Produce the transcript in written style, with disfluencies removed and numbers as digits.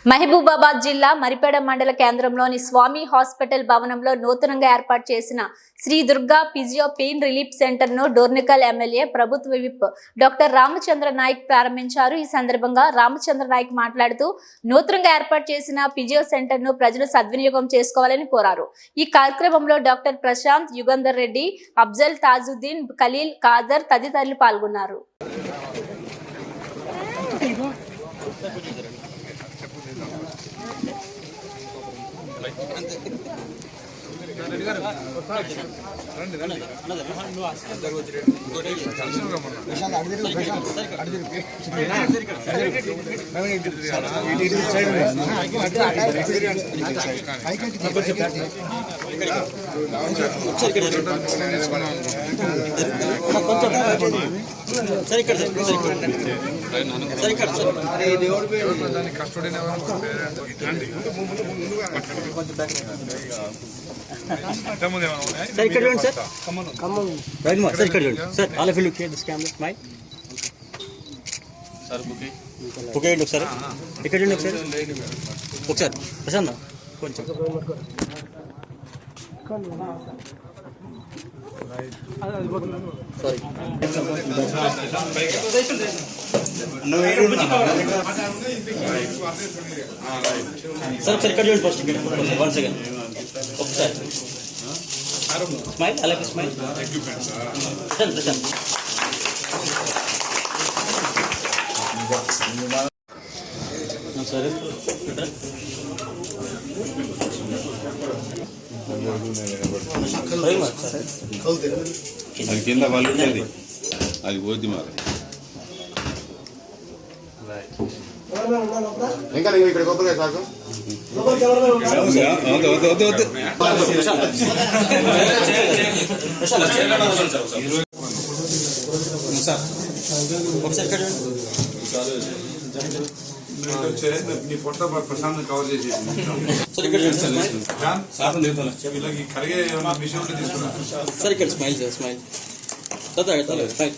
మహబూబాబాద్ జిల్లా మరిపేడ మండల కేంద్రంలోని స్వామి హాస్పిటల్ భవనంలో నూతనంగా ఏర్పాటు చేసిన Shri Durga physio pain relief centre ను డోర్నికల్ ఎమ్మెల్యే ప్రభుత్వ విప్ డాక్టర్ రామచంద్ర నాయక్ ప్రారంభించారు. ఈ సందర్భంగా రామచంద్ర నాయక్ మాట్లాడుతూ నూతనంగా ఏర్పాటు చేసిన ఫిజియో సెంటర్ ను ప్రజలు సద్వినియోగం చేసుకోవాలని కోరారు. ఈ కార్యక్రమంలో డాక్టర్ ప్రశాంత్, యుగంధర్ రెడ్డి, అఫ్జల్, తాజుద్దీన్, ఖలీల్, ఖాదర్ తదితరులు పాల్గొన్నారు. Sir, ఇక్కడ చూడండి సార్. రైట్ మా సార్ ఇక్కడ చూడండి sir. All of you look here this camera smile. Sir bouquet ఇవ్వండి ఒకసారి. ఇక్కడ చూడండి ఒకసారి ప్రశాంత్ కొంచెం సారీ సార్ ఒకసారి ఇక్కడ చూడండి ఫస్ట్. వన్ సెకండ్ ఒకసారి స్మైల్. అలాగే స్మైల్. ప్రశాంత్ సరే అది కింద వాళ్ళు అది పోద్ది మరి ఇంకా ఇక్కడ గొప్పగా సాగు నీ ఫోటో ప్రశాంత్ కవర్ చేసి వీళ్ళకి కరిగే విషయం తీసుకున్నా సార్ ఇక్కడ స్మైల్ సార్. Smile smile.